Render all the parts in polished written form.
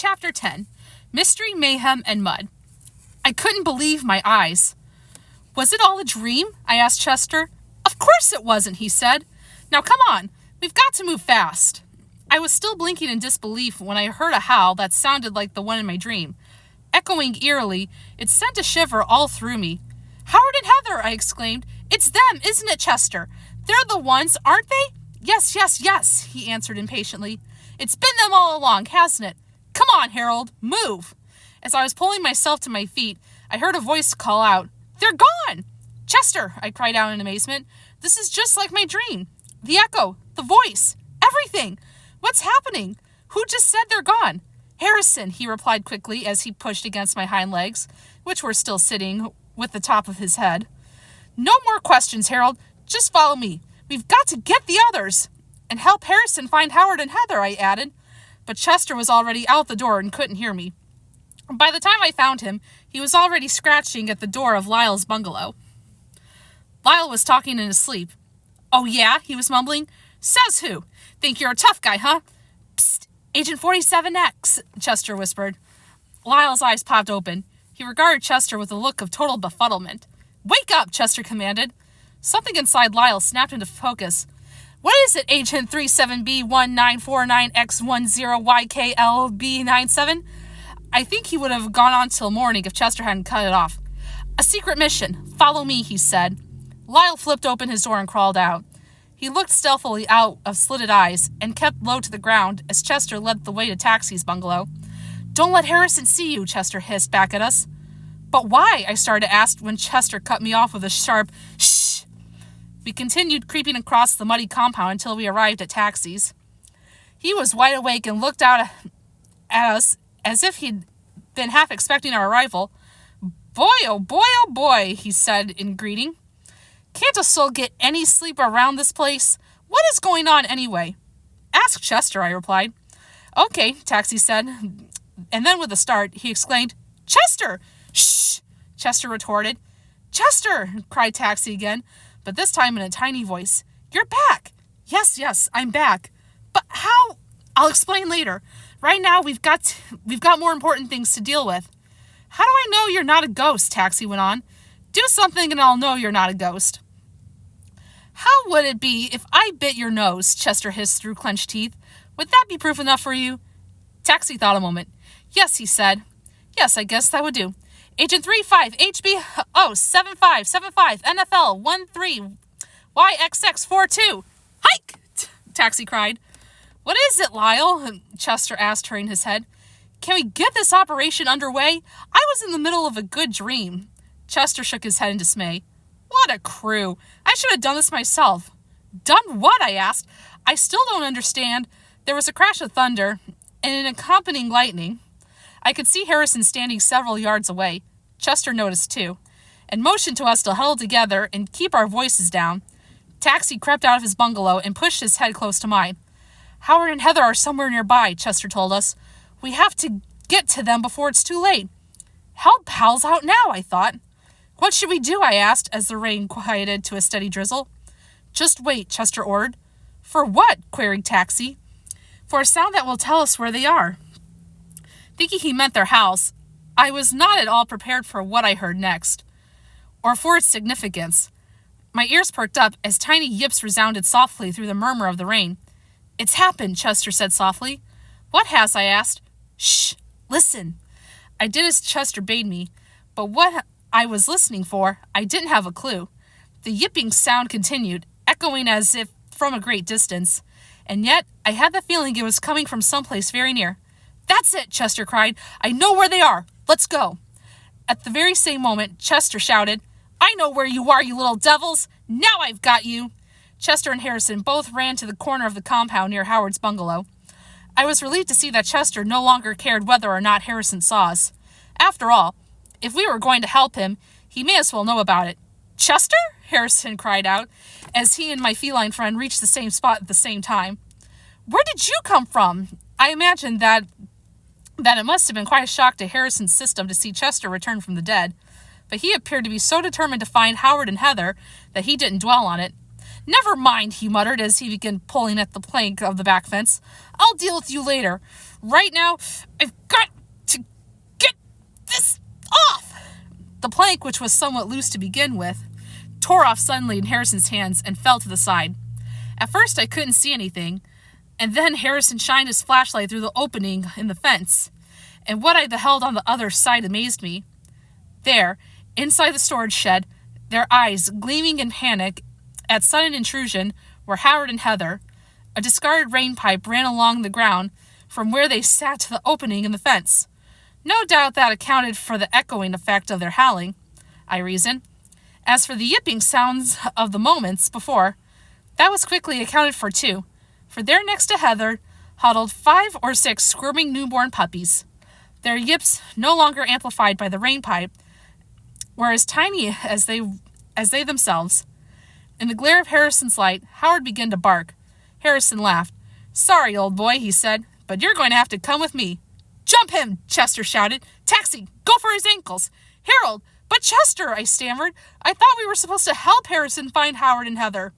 Chapter 10, Mystery, Mayhem, and Mud. I couldn't believe my eyes. Was it all a dream? I asked Chester. Of course it wasn't, he said. Now come on, we've got to move fast. I was still blinking in disbelief when I heard a howl that sounded like the one in my dream. Echoing eerily, it sent a shiver all through me. Howard and Heather, I exclaimed. It's them, isn't it, Chester? They're the ones, aren't they? Yes, yes, yes, he answered impatiently. It's been them all along, hasn't it? Come on, Harold, move. As I was pulling myself to my feet, I heard a voice call out, They're gone! Chester, I cried out in amazement. This is just like my dream. The echo, the voice, everything. What's happening? Who just said they're gone? Harrison, he replied quickly as he pushed against my hind legs, which were still sitting with the top of his head. No more questions, Harold. Just follow me. We've got to get the others. And help Harrison find Howard and Heather, I added. But Chester was already out the door and couldn't hear me. By the time I found him, he was already scratching at the door of Lyle's bungalow. Lyle was talking in his sleep. Oh yeah, he was mumbling. Says who? Think you're a tough guy, huh? Psst, Agent 47X, Chester whispered. Lyle's eyes popped open. He regarded Chester with a look of total befuddlement. Wake up, Chester commanded. Something inside Lyle snapped into focus. What is it, Agent 37B1949X10YKLB97? I think he would have gone on till morning if Chester hadn't cut it off. A secret mission. Follow me, he said. Lyle flipped open his door and crawled out. He looked stealthily out of slitted eyes and kept low to the ground as Chester led the way to Taxi's bungalow. Don't let Harrison see you, Chester hissed back at us. But why? I started to ask when Chester cut me off with a sharp shh. We continued creeping across the muddy compound until we arrived at Taxi's. He was wide awake and looked out at us as if he'd been half expecting our arrival. Boy, oh boy, he said in greeting. Can't a soul get any sleep around this place? What is going on anyway? Ask Chester, I replied. Okay, Taxi said. And then with a start, he exclaimed, Chester! Shh! Chester retorted. Chester! Cried Taxi again, but this time in a tiny voice. You're back! Yes, I'm back. But how? I'll explain later. Right now, we've got more important things to deal with. How do I know you're not a ghost? Taxi went on. Do something and I'll know you're not a ghost. How would it be if I bit your nose? Chester hissed through clenched teeth. Would that be proof enough for you? Taxi thought a moment. Yes, he said. Yes, I guess that would do. Agent 35 HBO 7575 NFL 13 YXX42. Hike! Taxi cried. What is it, Lyle? Chester asked, turning his head. Can we get this operation underway? I was in the middle of a good dream. Chester shook his head in dismay. What a crew. I should have done this myself. Done what? I asked. I still don't understand. There was a crash of thunder and an accompanying lightning. I could see Harrison standing several yards away. Chester noticed too, and motioned to us to huddle together and keep our voices down. Taxi crept out of his bungalow and pushed his head close to mine. Howard and Heather are somewhere nearby, Chester told us. We have to get to them before it's too late. Help Hal's out now, I thought. What should we do? I asked as the rain quieted to a steady drizzle. Just wait, Chester ordered. For what? Queried Taxi. For a sound that will tell us where they are. Thinking he meant their house, I was not at all prepared for what I heard next, or for its significance. My ears perked up as tiny yips resounded softly through the murmur of the rain. It's happened, Chester said softly. What has? I asked. Shh, listen. I did as Chester bade me, but what I was listening for, I didn't have a clue. The yipping sound continued, echoing as if from a great distance, and yet I had the feeling it was coming from someplace very near. That's it, Chester cried. I know where they are. Let's go. At the very same moment, Chester shouted, I know where you are, you little devils. Now I've got you. Chester and Harrison both ran to the corner of the compound near Howard's bungalow. I was relieved to see that Chester no longer cared whether or not Harrison saw us. After all, if we were going to help him, he may as well know about it. Chester? Harrison cried out, as he and my feline friend reached the same spot at the same time. Where did you come from? I imagined that it must have been quite a shock to Harrison's system to see Chester return from the dead, but he appeared to be so determined to find Howard and Heather that he didn't dwell on it. Never mind, he muttered as he began pulling at the plank of the back fence. I'll deal with you later. Right now, I've got The plank, which was somewhat loose to begin with, tore off suddenly in Harrison's hands and fell to the side. At first I couldn't see anything, and then Harrison shined his flashlight through the opening in the fence, and what I beheld on the other side amazed me. There, inside the storage shed, their eyes gleaming in panic at sudden intrusion, were Howard and Heather. A discarded rain pipe ran along the ground from where they sat to the opening in the fence. No doubt that accounted for the echoing effect of their howling, I reasoned. As for the yipping sounds of the moments before, that was quickly accounted for too, for there next to Heather huddled 5 or 6 squirming newborn puppies. Their yips, no longer amplified by the rain pipe, were as tiny as they themselves. In the glare of Harrison's light, Howard began to bark. Harrison laughed. "Sorry, old boy," he said, "but you're going to have to come with me." "Jump him!" Chester shouted. "Taxi! Go for his ankles!" "Harold! But Chester!" I stammered. "I thought we were supposed to help Harrison find Howard and Heather."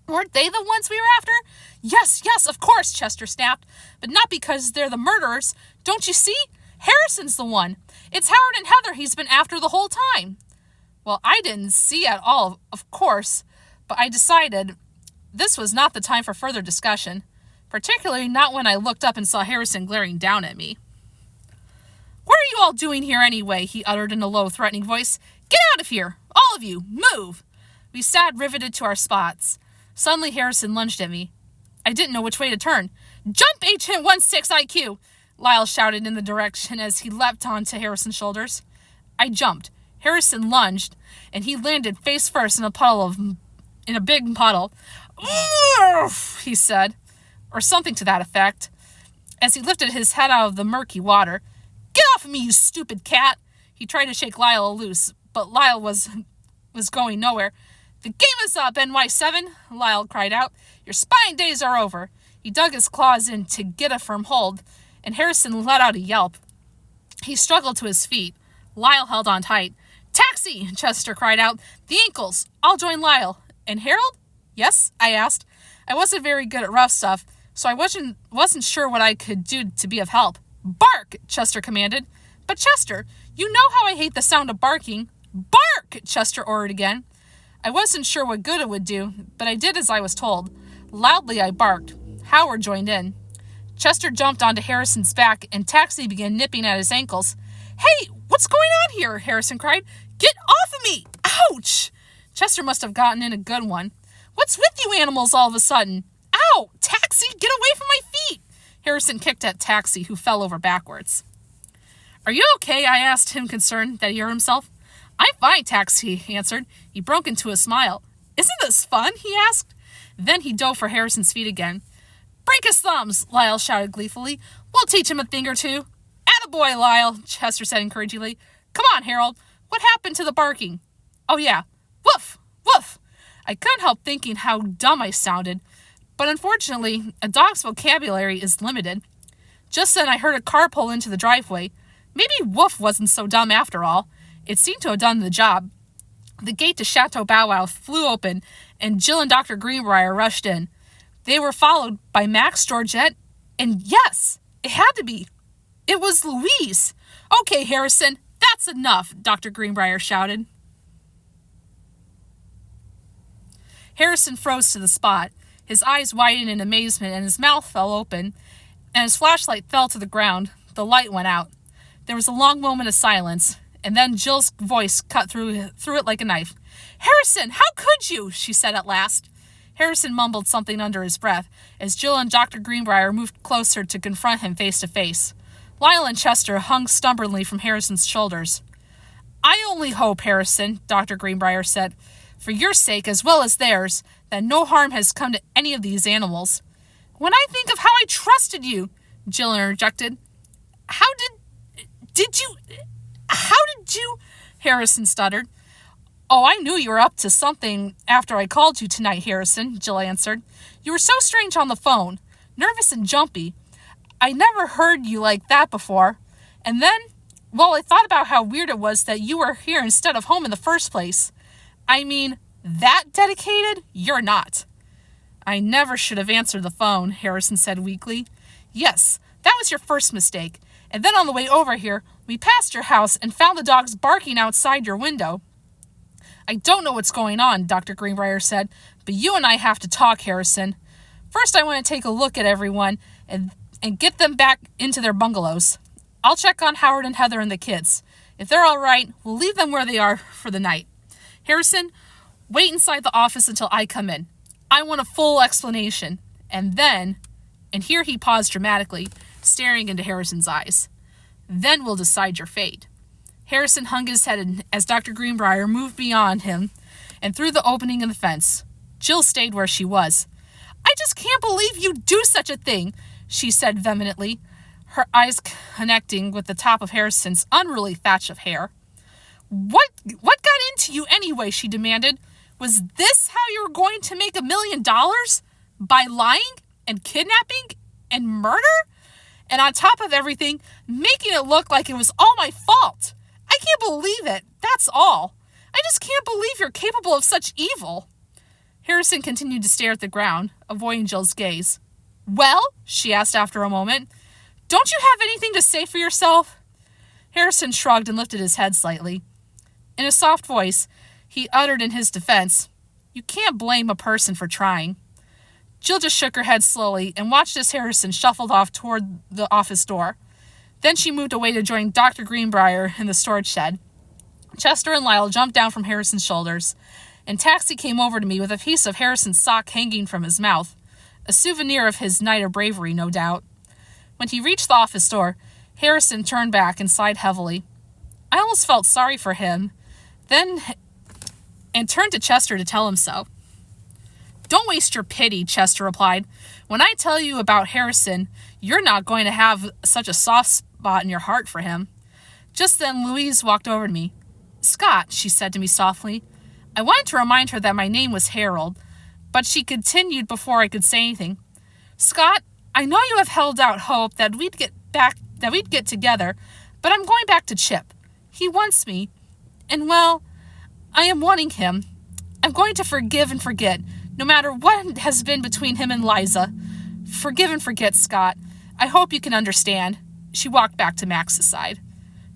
"Weren't they the ones we were after?" Yes, of course," Chester snapped. "But not because they're the murderers. Don't you see? Harrison's the one. It's Howard and Heather he's been after the whole time." Well, I didn't see at all, of course, but I decided this was not the time for further discussion, particularly not when I looked up and saw Harrison glaring down at me. "What are you all doing here anyway?" he uttered in a low, threatening voice. "Get out of here! All of you! Move!" We sat riveted to our spots. Suddenly Harrison lunged at me. I didn't know which way to turn. "Jump, Agent 16 IQ!" Lyle shouted in the direction as he leapt onto Harrison's shoulders. I jumped. Harrison lunged, and he landed face first in a big puddle. "Oof," he said, or something to that effect, as he lifted his head out of the murky water. "Get off of me, you stupid cat!" He tried to shake Lyle loose, but Lyle was going nowhere. "The game is up, NY7!" Lyle cried out. "Your spying days are over." He dug his claws in to get a firm hold, and Harrison let out a yelp. He struggled to his feet. Lyle held on tight. "Taxi!" Chester cried out. "The ankles! I'll join Lyle." "And Harold?" "Yes?" I asked. I wasn't very good at rough stuff, so I wasn't sure what I could do to be of help. "Bark!" Chester commanded. "But Chester, you know how I hate the sound of barking." "Bark!" Chester ordered again. I wasn't sure what good it would do, but I did as I was told. Loudly I barked. Howard joined in. Chester jumped onto Harrison's back, and Taxi began nipping at his ankles. "Hey, what's going on here?" Harrison cried. "Get off of me! Ouch!" Chester must have gotten in a good one. "What's with you animals all of a sudden?" "Ow! Taxi, get away from my feet!" Harrison kicked at Taxi, who fell over backwards. "Are you okay?" I asked him, concerned that he hurt himself. "I'm fine," Taxi answered. He broke into a smile. "Isn't this fun?" he asked. Then he dove for Harrison's feet again. "Break his thumbs!" Lyle shouted gleefully. "We'll teach him a thing or two." "Attaboy, Lyle," Chester said encouragingly. "Come on, Harold. What happened to the barking?" "Oh, yeah. Woof! Woof!" I couldn't help thinking how dumb I sounded, but unfortunately, a dog's vocabulary is limited. Just then I heard a car pull into the driveway. Maybe woof wasn't so dumb after all. It seemed to have done the job. The gate to Chateau Bow Wow flew open, and Jill and Dr. Greenbrier rushed in. They were followed by Max, Georgette, and yes, it had to be. It was Louise. "Okay, Harrison, that's enough," Dr. Greenbrier shouted. Harrison froze to the spot. His eyes widened in amazement, and his mouth fell open, and his flashlight fell to the ground. The light went out. There was a long moment of silence, and then Jill's voice cut through it like a knife. "Harrison, how could you?" she said at last. Harrison mumbled something under his breath as Jill and Dr. Greenbrier moved closer to confront him face to face. Lyle and Chester hung stubbornly from Harrison's shoulders. "I only hope, Harrison," Dr. Greenbrier said, "for your sake as well as theirs, that no harm has come to any of these animals." "When I think of how I trusted you," Jill interjected. How did you, Harrison stuttered. "Oh, I knew you were up to something after I called you tonight, Harrison," Jill answered. "You were so strange on the phone, nervous and jumpy. I never heard you like that before. And then, well, I thought about how weird it was that you were here instead of home in the first place. I mean, that dedicated, you're not." "I never should have answered the phone," Harrison said weakly. "Yes, that was your first mistake. And then on the way over here, we passed your house and found the dogs barking outside your window. I don't know what's going on, Dr. Greenbrier said, but you and I have to talk, Harrison. First, I want to take a look at everyone and get them back into their bungalows. I'll check on Howard and Heather and the kids. If they're all right, we'll leave them where they are for the night. Harrison, wait inside the office until I come in. I want a full explanation. And then, and here he paused dramatically, staring into Harrison's eyes. Then we'll decide your fate. Harrison hung his head as Dr. Greenbrier moved beyond him and through the opening in the fence. Jill stayed where she was. I just can't believe you'd do such a thing, she said vehemently, her eyes connecting with the top of Harrison's unruly thatch of hair. What got into you anyway, she demanded. Was this how you were going to make $1 million? By lying and kidnapping and murder? And on top of everything, making it look like it was all my fault. I can't believe it. That's all. I just can't believe you're capable of such evil. Harrison continued to stare at the ground, avoiding Jill's gaze. Well, she asked after a moment, don't you have anything to say for yourself? Harrison shrugged and lifted his head slightly. In a soft voice, he uttered in his defense, you can't blame a person for trying. Jill just shook her head slowly and watched as Harrison shuffled off toward the office door. Then she moved away to join Dr. Greenbrier in the storage shed. Chester and Lyle jumped down from Harrison's shoulders, and Taxi came over to me with a piece of Harrison's sock hanging from his mouth, a souvenir of his night of bravery, no doubt. When he reached the office door, Harrison turned back and sighed heavily. I almost felt sorry for him, and turned to Chester to tell him so. Don't waste your pity, Chester replied. When I tell you about Harrison, you're not going to have such a soft spot in your heart for him. Just then, Louise walked over to me. Scott, she said to me softly. I wanted to remind her that my name was Harold, but she continued before I could say anything. Scott, I know you have held out hope that we'd get together, but I'm going back to Chip. He wants me, and well, I am wanting him. I'm going to forgive and forget, no matter what has been between him and Liza. Forgive and forget, Scott. I hope you can understand. She walked back to Max's side.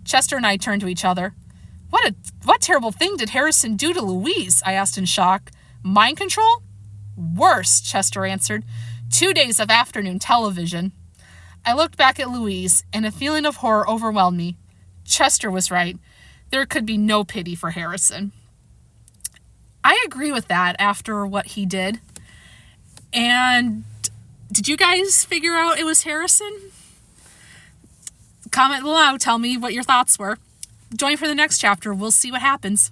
Chester and I turned to each other. What terrible thing did Harrison do to Louise? I asked in shock. Mind control? Worse, Chester answered. 2 days of afternoon television. I looked back at Louise, and a feeling of horror overwhelmed me. Chester was right. There could be no pity for Harrison. I agree with that after what he did. And did you guys figure out it was Harrison? Comment below. Tell me what your thoughts were. Join for the next chapter. We'll see what happens.